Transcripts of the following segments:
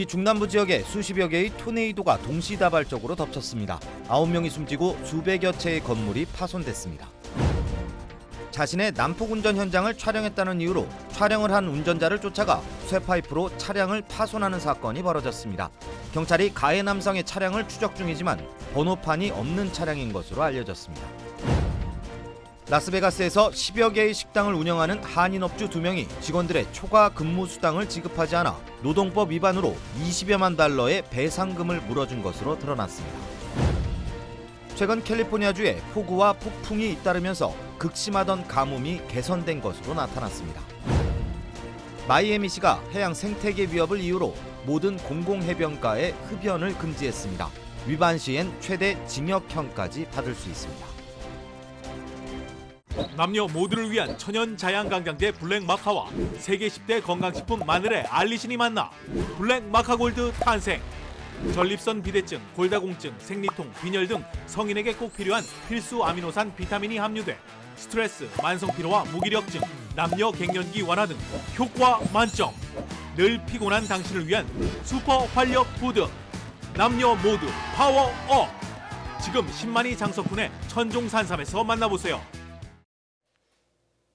터키 중남부 지역에 수십여 개의 토네이도가 동시다발적으로 덮쳤습니다. 9명이 숨지고 수백여 채의 건물이 파손됐습니다. 자신의 난폭 운전 현장을 촬영했다는 이유로 촬영을 한 운전자를 쫓아가 쇠파이프로 차량을 파손하는 사건이 벌어졌습니다. 경찰이 가해 남성의 차량을 추적 중이지만 번호판이 없는 차량인 것으로 알려졌습니다. 라스베가스에서 10여 개의 식당을 운영하는 한인업주 2명이 직원들의 초과 근무 수당을 지급하지 않아 노동법 위반으로 20여만 달러의 배상금을 물어준 것으로 드러났습니다. 최근 캘리포니아주에 폭우와 폭풍이 잇따르면서 극심하던 가뭄이 개선된 것으로 나타났습니다. 마이애미시가 해양 생태계 위협을 이유로 모든 공공해변가의 흡연을 금지했습니다. 위반 시엔 최대 징역형까지 받을 수 있습니다. 남녀 모두를 위한 천연 자양강장제 블랙마카와 세계 10대 건강식품 마늘의 알리신이 만나 블랙마카골드 탄생. 전립선 비대증, 골다공증, 생리통, 빈혈 등 성인에게 꼭 필요한 필수 아미노산 비타민이 함유돼 스트레스, 만성피로와 무기력증, 남녀 갱년기 완화 등 효과 만점. 늘 피곤한 당신을 위한 슈퍼 활력 푸드. 남녀 모두 파워업. 지금 10만이 장석훈의 천종산삼에서 만나보세요.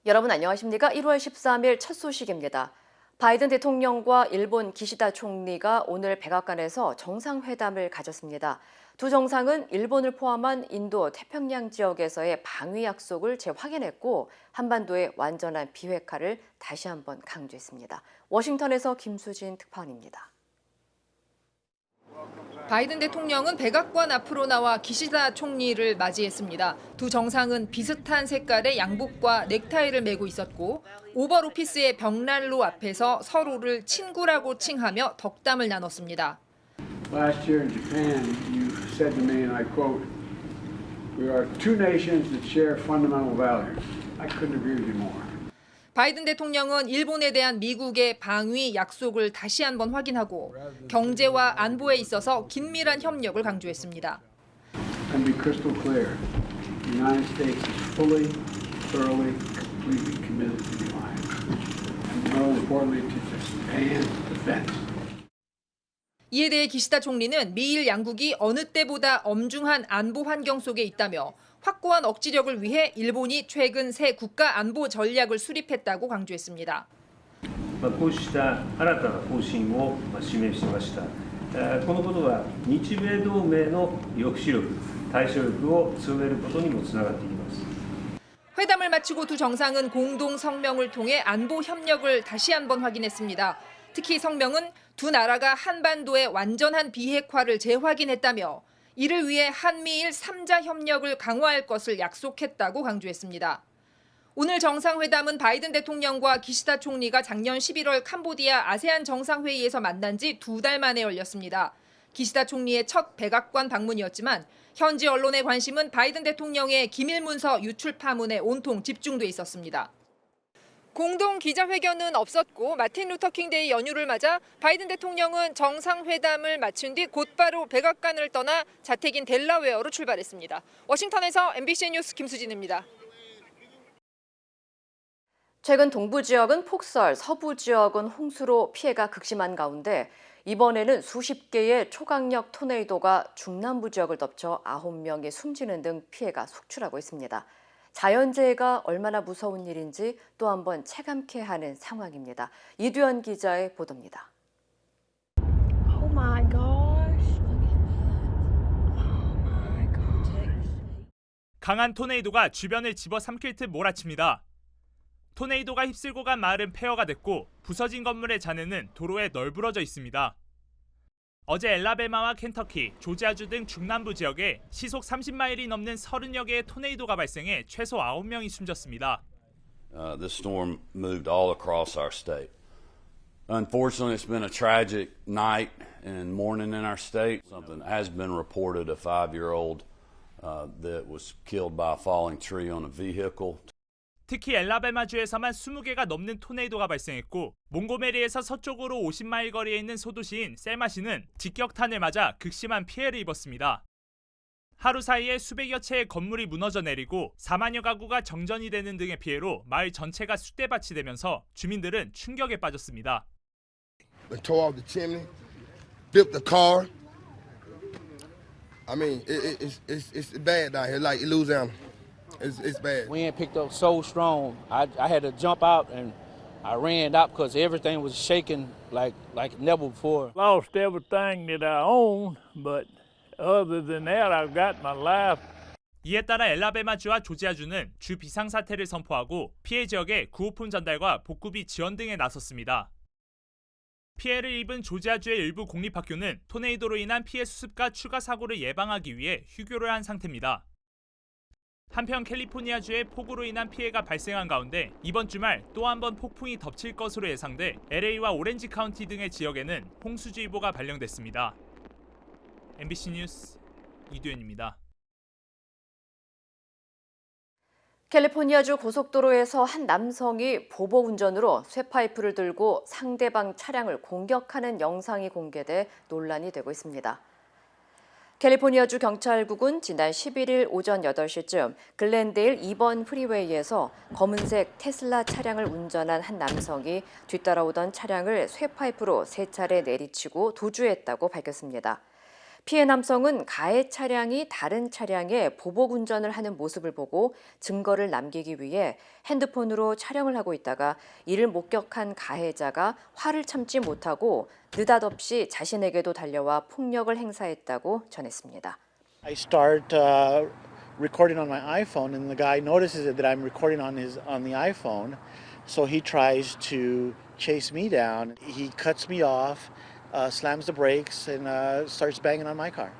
여러분 안녕하십니까? 1월 13일 첫 소식입니다. 바이든 대통령과 일본 기시다 총리가 오늘 백악관에서 정상회담을 가졌습니다. 두 정상은 일본을 포함한 인도 태평양 지역에서의 방위 약속을 재확인했고 한반도의 완전한 비핵화를 다시 한번 강조했습니다. 워싱턴에서 김수진 특파원입니다. 바이든 대통령은 백악관 앞으로 나와 기시다 총리를 맞이했습니다. 두 정상은 비슷한 색깔의 양복과 넥타이를 메고 있었고 오벌 오피스의 벽난로 앞에서 서로를 친구라고 칭하며 덕담을 나눴습니다. Last year in Japan, you said to me, and I quote, "We are two nations that share fundamental values." I couldn't agree with you more. 바이든 대통령은 일본에 대한 미국의 방위 약속을 다시 한번 확인하고 경제와 안보에 있어서 긴밀한 협력을 강조했습니다. And be crystal clear, the United States is fully, thoroughly, completely committed to the alliance, and more importantly, to Japan's defense. 이에 대해 기시다 총리는 미일 양국이 어느 때보다 엄중한 안보 환경 속에 있다며 확고한 억지력을 위해 일본이 최근 새 국가 안보 전략을 수립했다고 강조했습니다. こうした新たな方針を示しました。このことは日米同盟の抑止力、対処力を強めることにもつながっています。 회담을 마치고 두 정상은 공동 성명을 통해 안보 협력을 다시 한번 확인했습니다. 특히 성명은 두 나라가 한반도의 완전한 비핵화를 재확인했다며 이를 위해 한미일 3자 협력을 강화할 것을 약속했다고 강조했습니다. 오늘 정상회담은 바이든 대통령과 기시다 총리가 작년 11월 캄보디아 아세안 정상회의에서 만난 지 2달 만에 열렸습니다. 기시다 총리의 첫 백악관 방문이었지만 현지 언론의 관심은 바이든 대통령의 기밀문서 유출 파문에 온통 집중돼 있었습니다. 공동 기자회견은 없었고 마틴 루터킹데이 연휴를 맞아 바이든 대통령은 정상회담을 마친 뒤 곧바로 백악관을 떠나 자택인 델라웨어로 출발했습니다. 워싱턴에서 MBC 뉴스 김수진입니다. 최근 동부 지역은 폭설, 서부 지역은 홍수로 피해가 극심한 가운데 이번에는 수십 개의 초강력 토네이도가 중남부 지역을 덮쳐 9명이 숨지는 등 피해가 속출하고 있습니다. 자연재해가 얼마나 무서운 일인지 또 한번 체감케 하는 상황입니다. 이두현 기자의 보도입니다. Oh my gosh. Oh my gosh. 강한 토네이도가 주변을 집어삼킬 듯 몰아칩니다. 토네이도가 휩쓸고 간 마을은 폐허가 됐고 부서진 건물의 잔해는 도로에 널브러져 있습니다. 어제 엘라베마와 켄터키, 조지아주 등 중남부 지역에 시속 30마일이 넘는 30여 개의 토네이도가 발생해 최소 9명이 숨졌습니다. This storm moved all across our state. Unfortunately, it's been a tragic night and morning in our state. Something has been reported, a 5-year-old that was killed by a falling tree on a vehicle. 특히 엘라베마주에서만 20개가 넘는 토네이도가 발생했고 몽고메리에서 서쪽으로 50마일 거리에 있는 소도시인 셀마시는 직격탄을 맞아 극심한 피해를 입었습니다. 하루 사이에 수백여 채의 건물이 무너져 내리고 4만여 가구가 정전이 되는 등의 피해로 마을 전체가 쑥대밭이 되면서 주민들은 충격에 빠졌습니다. They tore off the chimney. flipped the car. I mean, it's bad down here, like Louisiana. It's bad. Wind picked up so strong. I had to jump out and I ran out because everything was shaking like never before. Lost everything that I own, but other than that, I've got my life. 이에 따라 엘라베마주와 조지아주는 주 비상사태를 선포하고 피해 지역에 구호품 전달과 복구비 지원 등에 나섰습니다. 피해를 입은 조지아주의 일부 공립학교는 토네이도로 인한 피해 수습과 추가 사고를 예방하기 위해 휴교를 한 상태입니다. 한편 캘리포니아주의 폭우로 인한 피해가 발생한 가운데 이번 주말 또 한 번 폭풍이 덮칠 것으로 예상돼 LA와 오렌지 카운티 등의 지역에는 홍수주의보가 발령됐습니다. MBC 뉴스 이두현입니다. 캘리포니아주 고속도로에서 한 남성이 보복 운전으로 쇠파이프를 들고 상대방 차량을 공격하는 영상이 공개돼 논란이 되고 있습니다. 캘리포니아주 경찰국은 지난 11일 오전 8시쯤 글렌데일 2번 프리웨이에서 검은색 테슬라 차량을 운전한 한 남성이 뒤따라오던 차량을 쇠파이프로 3차례 내리치고 도주했다고 밝혔습니다. 피해 남성은 가해 차량이 다른 차량에 보복 운전을 하는 모습을 보고 증거를 남기기 위해 핸드폰으로 촬영을 하고 있다가 이를 목격한 가해자가 화를 참지 못하고 느닷없이 자신에게도 달려와 폭력을 행사했다고 전했습니다. I start recording on my iPhone and the guy notices that I'm recording on the iPhone, so he tries to chase me down. He cuts me off. Slams the brakes and starts banging on my car.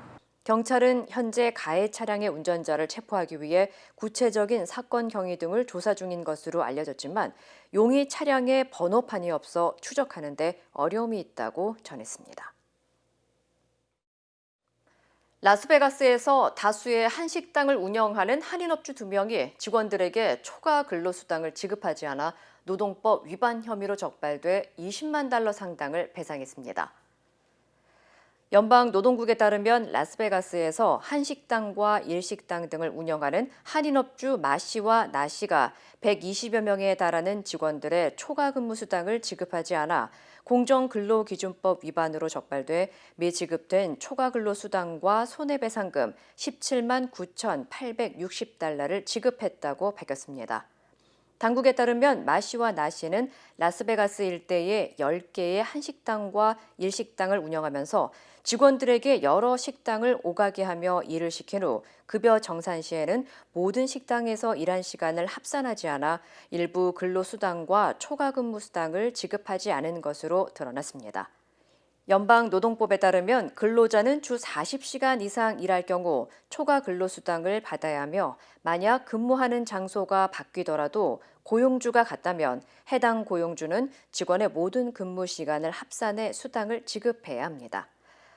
경찰은 현재 가해 차량의 운전자를 체포하기 위해 구체적인 사건 경위 등을 조사 중인 것으로 알려졌지만 용의 차량에 번호판이 없어 추적하는 데 어려움이 있다고 전했습니다. 라스베가스에서 다수의 한식당을 운영하는 한인업주 2명이 직원들에게 초과 근로수당을 지급하지 않아 노동법 위반 혐의로 적발돼 $20만 상당을 배상했습니다. 연방노동국에 따르면 라스베가스에서 한식당과 일식당 등을 운영하는 한인업주 마씨와 나씨가 120여 명에 달하는 직원들의 초과 근무 수당을 지급하지 않아 공정근로기준법 위반으로 적발돼 미지급된 초과 근로수당과 손해배상금 17만 9,860달러를 지급했다고 밝혔습니다. 당국에 따르면 마씨와 나씨는 라스베가스 일대에 10개의 한식당과 일식당을 운영하면서 직원들에게 여러 식당을 오가게 하며 일을 시킨 후 급여 정산 시에는 모든 식당에서 일한 시간을 합산하지 않아 일부 근로수당과 초과근무수당을 지급하지 않은 것으로 드러났습니다. 연방노동법에 따르면 근로자는 주 40시간 이상 일할 경우 초과 근로수당을 받아야 하며 만약 근무하는 장소가 바뀌더라도 고용주가 같다면 해당 고용주는 직원의 모든 근무 시간을 합산해 수당을 지급해야 합니다.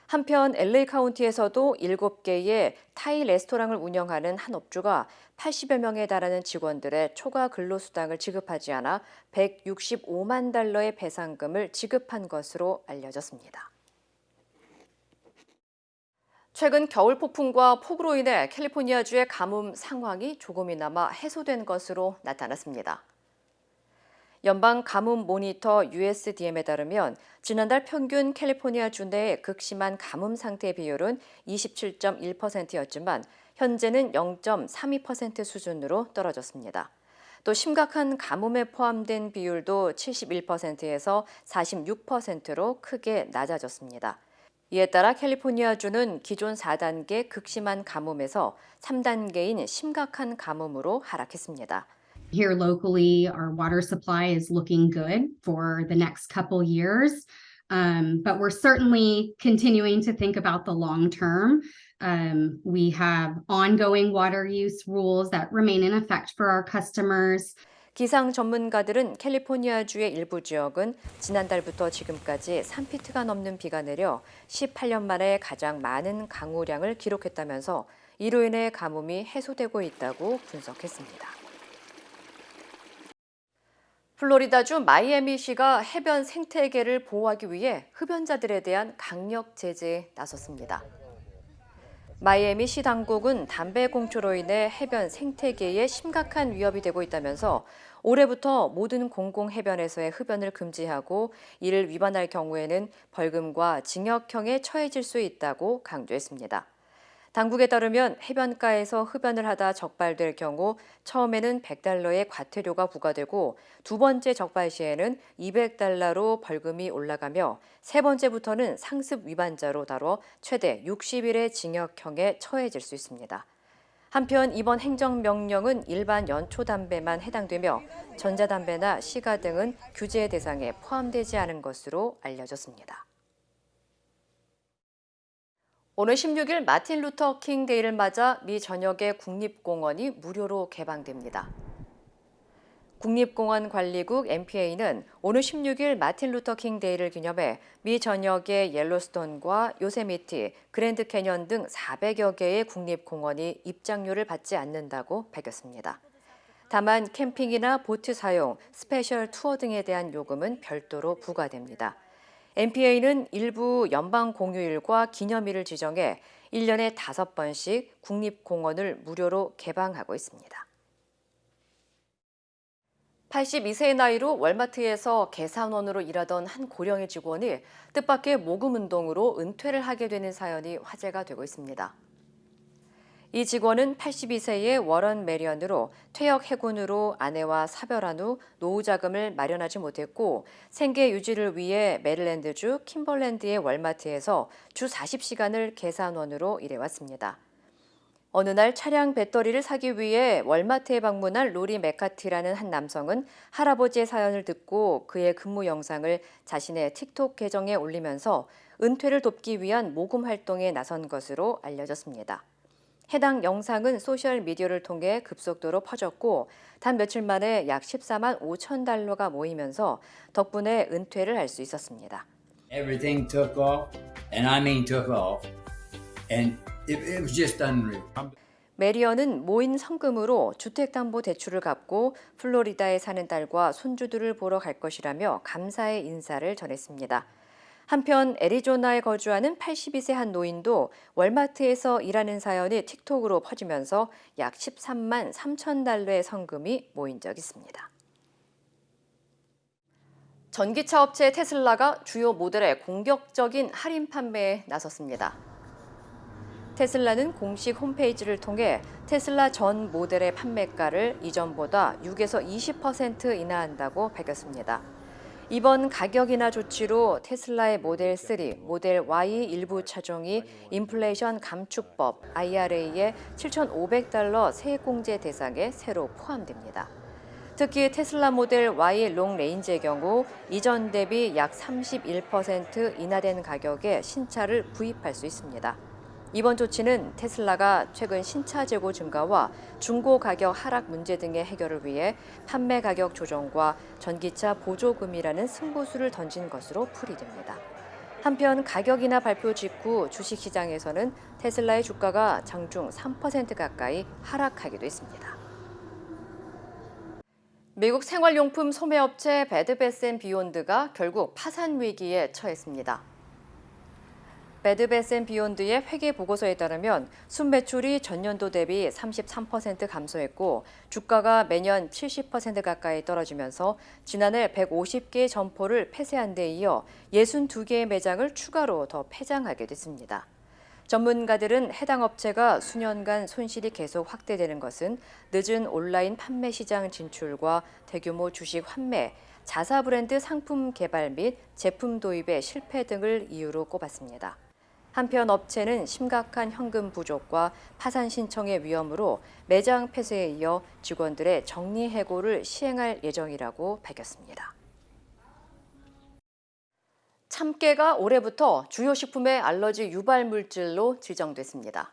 한편 LA 카운티에서도 7개의 타이 레스토랑을 운영하는 한 업주가 80여 명에 달하는 직원들의 초과 근로수당을 지급하지 않아 $165만 달러의 배상금을 지급한 것으로 알려졌습니다. 최근 겨울 폭풍과 폭우로 인해 캘리포니아주의 가뭄 상황이 조금이나마 해소된 것으로 나타났습니다. 연방 가뭄 모니터 USDM에 따르면 지난달 평균 캘리포니아주 내의 극심한 가뭄 상태 비율은 27.1%였지만 현재는 0.32% 수준으로 떨어졌습니다. 또 심각한 가뭄에 포함된 비율도 71%에서 46%로 크게 낮아졌습니다. 이에 따라 캘리포니아주는 기존 4단계 극심한 가뭄에서 3단계인 심각한 가뭄으로 하락했습니다. Here locally, our water supply is looking good for the next couple years, but we're certainly continuing to think about the long term. We have ongoing water use rules that remain in effect for our customers. 기상 전문가들은 캘리포니아주의 일부 지역은 지난달부터 지금까지 3피트가 넘는 비가 내려 18년 만에 가장 많은 강우량을 기록했다면서 이로 인해 가뭄이 해소되고 있다고 분석했습니다. 플로리다주 마이애미시가 해변 생태계를 보호하기 위해 흡연자들에 대한 강력 제재에 나섰습니다. 마이애미시 당국은 담배 공초로 인해 해변 생태계에 심각한 위협이 되고 있다면서 올해부터 모든 공공해변에서의 흡연을 금지하고 이를 위반할 경우에는 벌금과 징역형에 처해질 수 있다고 강조했습니다. 당국에 따르면 해변가에서 흡연을 하다 적발될 경우 처음에는 $100의 과태료가 부과되고 두 번째 적발 시에는 $200로 벌금이 올라가며 세 번째부터는 상습 위반자로 다뤄 최대 60일의 징역형에 처해질 수 있습니다. 한편 이번 행정명령은 일반 연초담배만 해당되며 전자담배나 시가 등은 규제 대상에 포함되지 않은 것으로 알려졌습니다. 오늘 16일 마틴 루터 킹 데이를 맞아 미 전역의 국립공원이 무료로 개방됩니다. 국립공원관리국 MPA는 오늘 16일 마틴 루터 킹 데이를 기념해 미 전역의 옐로스톤과 요세미티, 그랜드 캐년 등 400여 개의 국립공원이 입장료를 받지 않는다고 밝혔습니다. 다만 캠핑이나 보트 사용, 스페셜 투어 등에 대한 요금은 별도로 부과됩니다. MPA는 일부 연방 공휴일과 기념일을 지정해 1년에 5번씩 국립공원을 무료로 개방하고 있습니다. 82세의 나이로 월마트에서 계산원으로 일하던 한 고령의 직원이 뜻밖의 모금운동으로 은퇴를 하게 되는 사연이 화제가 되고 있습니다. 이 직원은 82세의 워런 메리언으로 퇴역 해군으로 아내와 사별한 후 노후 자금을 마련하지 못했고 생계 유지를 위해 메릴랜드주 킴벌랜드의 월마트에서 주 40시간을 계산원으로 일해왔습니다. 어느 날 차량 배터리를 사기 위해 월마트에 방문한 로리 맥카티라는 한 남성은 할아버지의 사연을 듣고 그의 근무 영상을 자신의 틱톡 계정에 올리면서 은퇴를 돕기 위한 모금 활동에 나선 것으로 알려졌습니다. 해당 영상은 소셜미디어를 통해 급속도로 퍼졌고 단 며칠 만에 약 14만 5천 달러가 모이면서 덕분에 은퇴를 할 수 있었습니다. Everything took off, and I mean took off, and it was just unreal. 메리언은 모인 성금으로 주택담보대출을 갚고 플로리다에 사는 딸과 손주들을 보러 갈 것이라며 감사의 인사를 전했습니다. 한편 애리조나에 거주하는 82세 한 노인도 월마트에서 일하는 사연이 틱톡으로 퍼지면서 약 13만 3천 달러의 성금이 모인 적이 있습니다. 전기차 업체 테슬라가 주요 모델의 공격적인 할인 판매에 나섰습니다. 테슬라는 공식 홈페이지를 통해 테슬라 전 모델의 판매가를 이전보다 6에서 20% 인하한다고 밝혔습니다. 이번 가격 인하 조치로 테슬라의 모델 3, 모델 Y 일부 차종이 인플레이션 감축법 IRA의 $7,500 세액공제 대상에 새로 포함됩니다. 특히 테슬라 모델 Y 롱 레인지의 경우 이전 대비 약 31% 인하된 가격에 신차를 구입할 수 있습니다. 이번 조치는 테슬라가 최근 신차 재고 증가와 중고 가격 하락 문제 등의 해결을 위해 판매 가격 조정과 전기차 보조금이라는 승부수를 던진 것으로 풀이됩니다. 한편 가격 인하 발표 직후 주식시장에서는 테슬라의 주가가 장중 3% 가까이 하락하기도 했습니다. 미국 생활용품 소매업체 베드베스앤비욘드가 결국 파산 위기에 처했습니다. 베드베스앤비욘드의 회계 보고서에 따르면 순매출이 전년도 대비 33% 감소했고 주가가 매년 70% 가까이 떨어지면서 지난해 150개의 점포를 폐쇄한 데 이어 62개의 매장을 추가로 더 폐장하게 됐습니다. 전문가들은 해당 업체가 수년간 손실이 계속 확대되는 것은 늦은 온라인 판매 시장 진출과 대규모 주식 환매, 자사 브랜드 상품 개발 및 제품 도입의 실패 등을 이유로 꼽았습니다. 한편 업체는 심각한 현금 부족과 파산 신청의 위험으로 매장 폐쇄에 이어 직원들의 정리해고를 시행할 예정이라고 밝혔습니다. 참깨가 올해부터 주요 식품의 알러지 유발 물질로 지정됐습니다.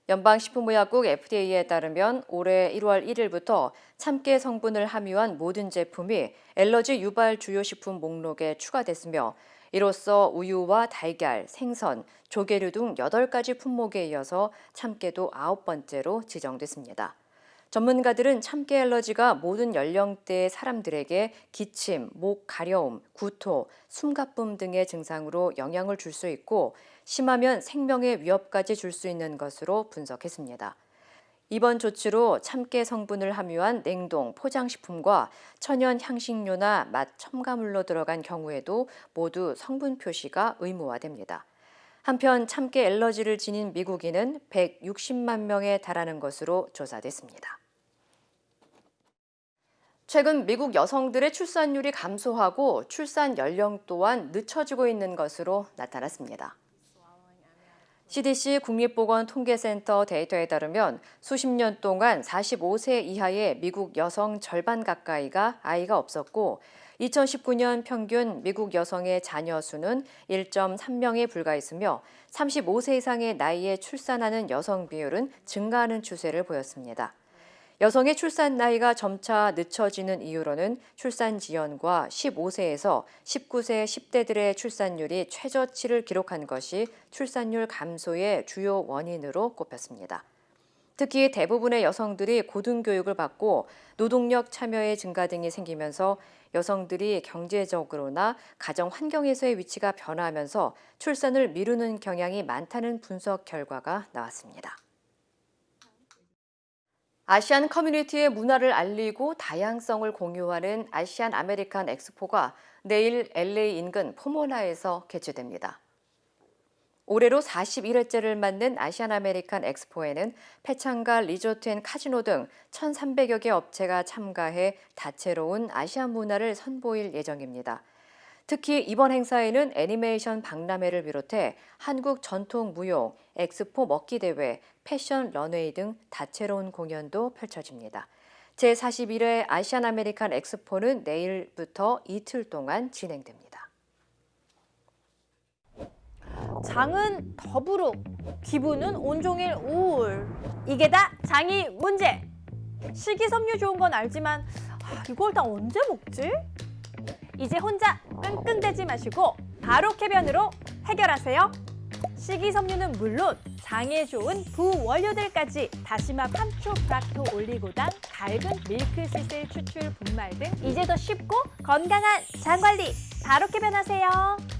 연방식품의약국 FDA에 따르면 올해 1월 1일부터 참깨 성분을 함유한 모든 제품이 알러지 유발 주요 식품 목록에 추가됐으며 이로써 우유와 달걀, 생선, 조개류 등 8가지 품목에 이어서 참깨도 9번째로 지정됐습니다. 전문가들은 참깨 알러지가 모든 연령대의 사람들에게 기침, 목 가려움, 구토, 숨가쁨 등의 증상으로 영향을 줄 수 있고 심하면 생명의 위협까지 줄 수 있는 것으로 분석했습니다. 이번 조치로 참깨 성분을 함유한 냉동 포장식품과 천연 향신료나 맛 첨가물로 들어간 경우에도 모두 성분 표시가 의무화됩니다. 한편 참깨 엘러지를 지닌 미국인은 160만 명에 달하는 것으로 조사됐습니다. 최근 미국 여성들의 출산율이 감소하고 출산 연령 또한 늦춰지고 있는 것으로 나타났습니다. CDC 국립보건통계센터 데이터에 따르면 수십 년 동안 45세 이하의 미국 여성 절반 가까이가 아이가 없었고 2019년 평균 미국 여성의 자녀 수는 1.3명에 불과했으며 35세 이상의 나이에 출산하는 여성 비율은 증가하는 추세를 보였습니다. 여성의 출산 나이가 점차 늦춰지는 이유로는 출산 지연과 15세에서 19세 10대들의 출산율이 최저치를 기록한 것이 출산율 감소의 주요 원인으로 꼽혔습니다. 특히 대부분의 여성들이 고등교육을 받고 노동력 참여의 증가 등이 생기면서 여성들이 경제적으로나 가정 환경에서의 위치가 변화하면서 출산을 미루는 경향이 많다는 분석 결과가 나왔습니다. 아시안 커뮤니티의 문화를 알리고 다양성을 공유하는 아시안 아메리칸 엑스포가 내일 LA 인근 포모나에서 개최됩니다. 올해로 41회째를 맞는 아시안 아메리칸 엑스포에는 패창과 리조트 앤 카지노 등 1,300여 개 업체가 참가해 다채로운 아시안 문화를 선보일 예정입니다. 특히 이번 행사에는 애니메이션 박람회를 비롯해 한국 전통 무용, 엑스포 먹기 대회, 패션 런웨이 등 다채로운 공연도 펼쳐집니다. 제41회 아시안 아메리칸 엑스포는 내일부터 이틀 동안 진행됩니다. 장은 더부룩, 기분은 온종일 우울. 이게 다 장이 문제. 식이섬유 좋은 건 알지만 이걸 다 언제 먹지? 이제 혼자 끙끙대지 마시고 바로 캐변으로 해결하세요. 식이섬유는 물론 장에 좋은 부원료들까지 다시마, 함초, 프락토, 올리고당, 갈근, 밀크시슬, 추출, 분말 등 이제 더 쉽고 건강한 장관리 바로 캐변하세요.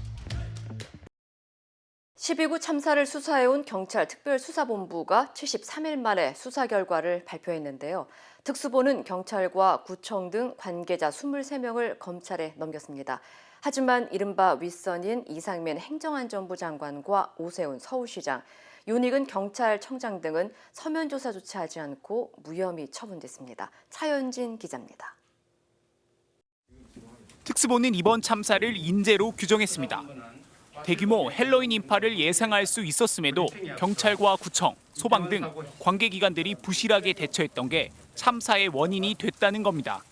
12구 참사를 수사해온 경찰 특별수사본부가 73일 만에 수사 결과를 발표했는데요. 특수본은 경찰과 구청 등 관계자 23명을 검찰에 넘겼습니다. 하지만 이른바 윗선인 이상민 행정안전부 장관과 오세훈 서울시장, 윤익은 경찰청장 등은 서면 조사조차 하지 않고 무혐의 처분됐습니다. 차현진 기자입니다. 특수본은 이번 참사를 인재로 규정했습니다. 대규모 헬로윈 인파를 예상할 수 있었음에도 경찰과 구청, 소방 등 관계기관들이 부실하게 대처했던 게 참사의 원인이 됐다는 겁니다.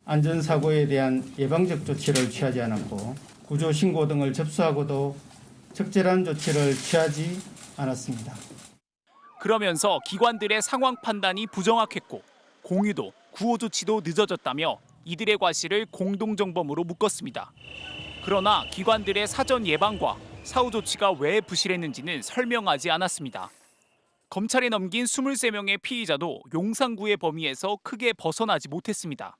안전사고에 대한 예방적 조치를 취하지 않았고 구조 신고 등을 접수하고도 적절한 조치를 취하지 않았습니다. 그러면서 기관들의 상황 판단이 부정확했고 공유도 구호 조치도 늦어졌다며 이들의 과실을 공동정범으로 묶었습니다. 그러나 기관들의 사전 예방과 사후 조치가 왜 부실했는지는 설명하지 않았습니다. 검찰에 넘긴 23명의 피의자도 용산구의 범위에서 크게 벗어나지 못했습니다.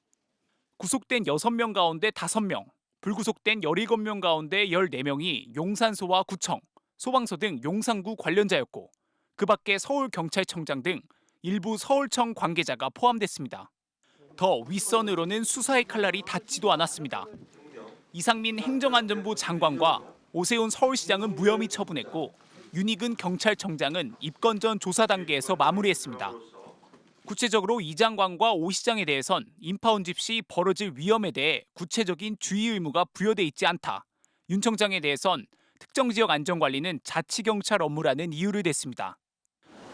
구속된 6명 가운데 5명, 불구속된 17명 가운데 14명이 용산소와 구청, 소방서 등 용산구 관련자였고 그 밖에 서울경찰청장 등 일부 서울청 관계자가 포함됐습니다. 더 윗선으로는 수사의 칼날이 닿지도 않았습니다. 이상민 행정안전부 장관과 오세훈 서울시장은 무혐의 처분했고 윤익은 경찰청장은 입건 전 조사 단계에서 마무리했습니다. 구체적으로 이 장관과 오 시장에 대해선 인파 운집 시 벌어질 위험에 대해 구체적인 주의 의무가 부여돼 있지 않다. 윤 청장에 대해선 특정 지역 안전관리는 자치경찰 업무라는 이유를 댔습니다.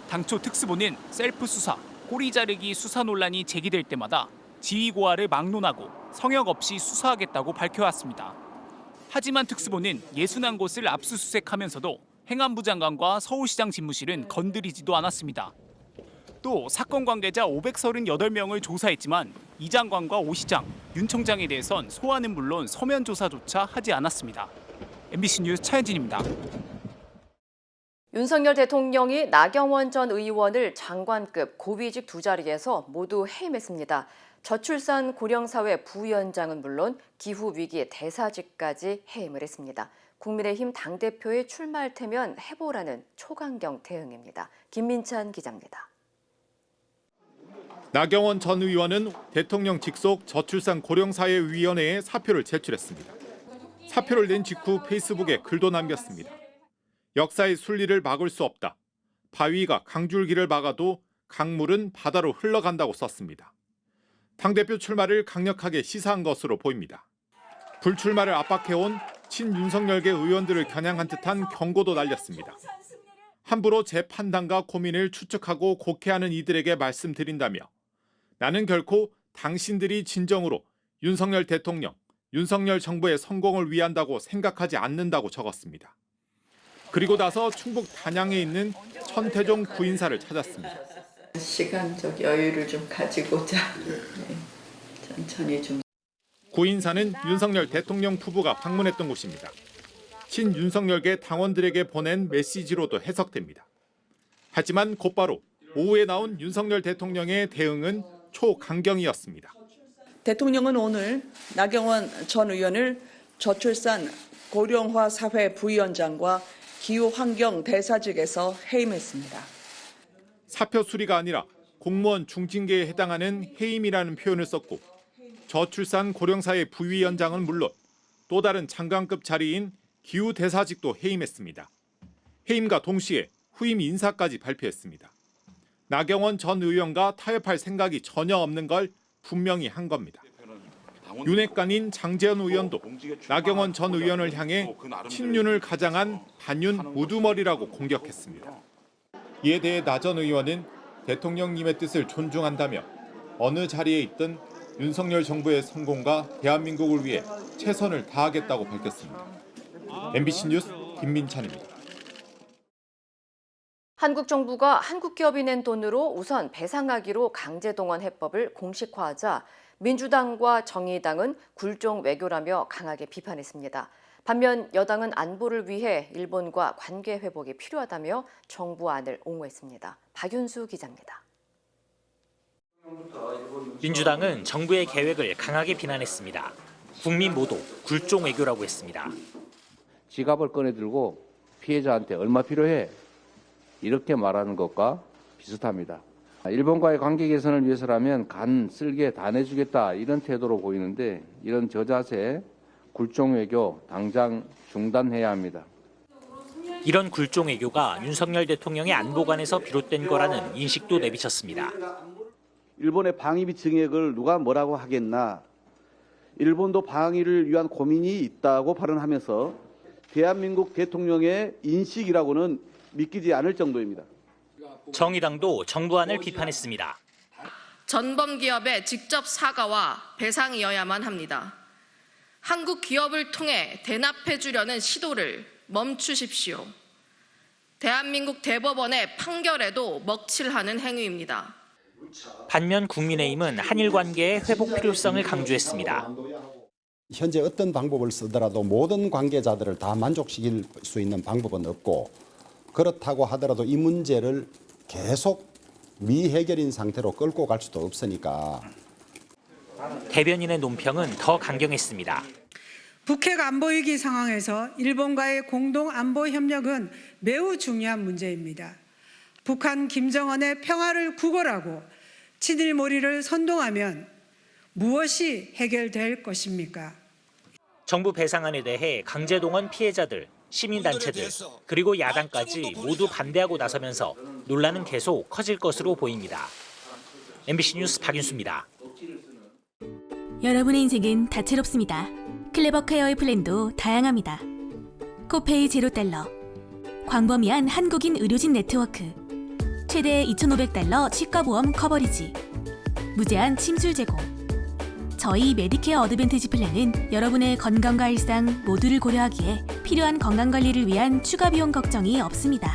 당초 특수본은 셀프 수사, 꼬리 자르기 수사 논란이 제기될 때마다 지휘 고하를 막론하고 성역 없이 수사하겠다고 밝혀왔습니다. 하지만 특수본은 61곳을 압수수색하면서도 행안부 장관과 서울시장 집무실은 건드리지도 않았습니다. 또 사건 관계자 538명을 조사했지만 이 장관과 오 시장, 윤 청장에 대해선 소환은 물론 서면 조사조차 하지 않았습니다. MBC 뉴스 차현진입니다. 윤석열 대통령이 나경원 전 의원을 장관급 고위직 두 자리에서 모두 해임했습니다. 저출산 고령사회 부위원장은 물론 기후위기 대사직까지 해임을 했습니다. 국민의힘 당대표에 출마할 테면 해보라는 초강경 대응입니다. 김민찬 기자입니다. 나경원 전 의원은 대통령 직속 저출산 고령사회위원회에 사표를 제출했습니다. 사표를 낸 직후 페이스북에 글도 남겼습니다. 역사의 순리를 막을 수 없다. 바위가 강줄기를 막아도 강물은 바다로 흘러간다고 썼습니다. 당대표 출마를 강력하게 시사한 것으로 보입니다. 불출마를 압박해온 친윤석열계 의원들을 겨냥한 듯한 경고도 날렸습니다. 함부로 제 판단과 고민을 추측하고 곡해하는 이들에게 말씀드린다며 나는 결코 당신들이 진정으로 윤석열 대통령, 윤석열 정부의 성공을 위한다고 생각하지 않는다고 적었습니다. 그리고 나서 충북 단양에 있는 천태종 구인사를 찾았습니다. 시간적 여유를 좀 가지고자 천천히 좀. 구인사는 윤석열 대통령 부부가 방문했던 곳입니다. 친윤석열계 당원들에게 보낸 메시지로도 해석됩니다. 하지만 곧바로 오후에 나온 윤석열 대통령의 대응은 초강경이었습니다. 대통령은 오늘 나경원 전 의원을 저출산 고령화 사회 부위원장과 기후환경 대사직에서 해임했습니다. 사표 수리가 아니라 공무원 중징계에 해당하는 해임이라는 표현을 썼고 저출산 고령사회 부위원장은 물론 또 다른 장관급 자리인 기후대사직도 해임했습니다. 해임과 동시에 후임 인사까지 발표했습니다. 나경원 전 의원과 타협할 생각이 전혀 없는 걸 분명히 한 겁니다. 윤핵관인 장제원 의원도 나경원 전 의원을 향해 친윤을 가장한 반윤 우두머리라고 공격했습니다. 이에 대해 나 전 의원은 대통령님의 뜻을 존중한다며 어느 자리에 있든 윤석열 정부의 성공과 대한민국을 위해 최선을 다하겠다고 밝혔습니다. MBC 뉴스 김민찬입니다. 한국 정부가 한국 기업이 낸 돈으로 우선 배상하기로 강제동원 해법을 공식화하자 민주당과 정의당은 굴종 외교라며 강하게 비판했습니다. 반면 여당은 안보를 위해 일본과 관계 회복이 필요하다며 정부안을 옹호했습니다. 박윤수 기자입니다. 민주당은 정부의 계획을 강하게 비난했습니다. 국민 모두 굴종 외교라고 했습니다. 지갑을 꺼내들고 피해자한테 얼마 필요해? 이렇게 말하는 것과 비슷합니다. 일본과의 관계 개선을 위해서라면 간 쓸게 다 내주겠다 이런 태도로 보이는데 이런 저자세 굴종 외교 당장 중단해야 합니다. 이런 굴종 외교가 윤석열 대통령의 안보관에서 비롯된 거라는 인식도 내비쳤습니다. 일본의 방위비 증액을 누가 뭐라고 하겠나. 일본도 방위를 위한 고민이 있다고 발언하면서 대한민국 대통령의 인식이라고는 믿기지 않을 정도입니다. 정의당도 정부안을 비판했습니다. 전범 기업의 직접 사과와 배상이어야만 합니다. 한국 기업을 통해 대납해 주려는 시도를 멈추십시오. 대한민국 대법원의 판결에도 먹칠하는 행위입니다. 반면 국민의힘은 한일 관계의 회복 필요성을 강조했습니다. 현재 어떤 방법을 쓰더라도 모든 관계자들을 다 만족시킬 수 있는 방법은 없고 그렇다고 하더라도 이 문제를 계속 미해결인 상태로 끌고 갈 수도 없으니까. 대변인의 논평은 더 강경했습니다. 북핵 안보위기 상황에서 일본과의 공동 안보 협력은 매우 중요한 문제입니다. 북한 김정은의 평화를 구걸하고 친일몰이를 선동하면 무엇이 해결될 것입니까? 정부 배상안에 대해 강제동원 피해자들, 시민단체들, 그리고 야당까지 모두 반대하고 나서면서 논란은 계속 커질 것으로 보입니다. MBC 뉴스 박윤수입니다. 여러분의 인생은 다채롭습니다. 클레버 케어의 플랜도 다양합니다. 코페이 $0, 광범위한 한국인 의료진 네트워크, 최대 $2,500 치과보험 커버리지, 무제한 침술 제공. 저희 메디케어 어드밴티지 플랜은 여러분의 건강과 일상 모두를 고려하기에 필요한 건강관리를 위한 추가 비용 걱정이 없습니다.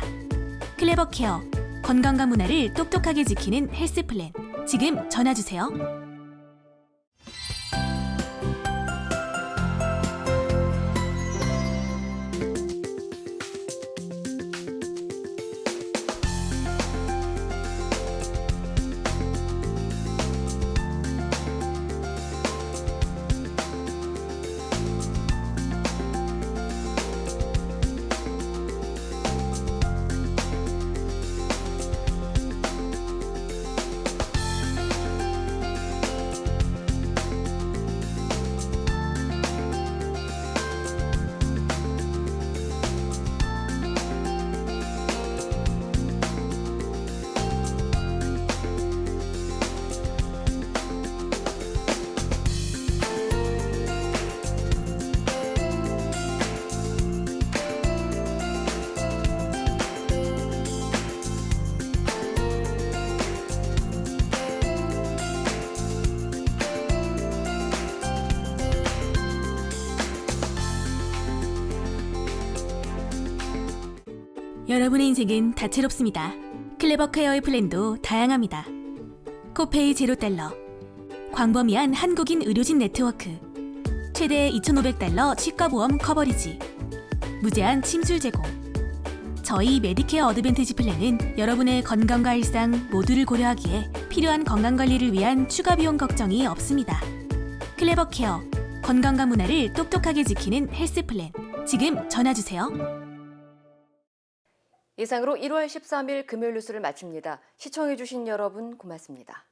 클레버 케어, 건강과 문화를 똑똑하게 지키는 헬스 플랜. 지금 전화주세요. 여러분의 인생은 다채롭습니다. 클레버 케어의 플랜도 다양합니다. 코페이 $0, 광범위한 한국인 의료진 네트워크, 최대 $2,500 치과보험 커버리지, 무제한 침술 제공. 저희 메디케어 어드밴티지 플랜은 여러분의 건강과 일상 모두를 고려하기에 필요한 건강관리를 위한 추가 비용 걱정이 없습니다. 클레버 케어, 건강과 문화를 똑똑하게 지키는 헬스 플랜. 지금 전화주세요. 이상으로 1월 13일 금요일 뉴스를 마칩니다. 시청해주신 여러분 고맙습니다.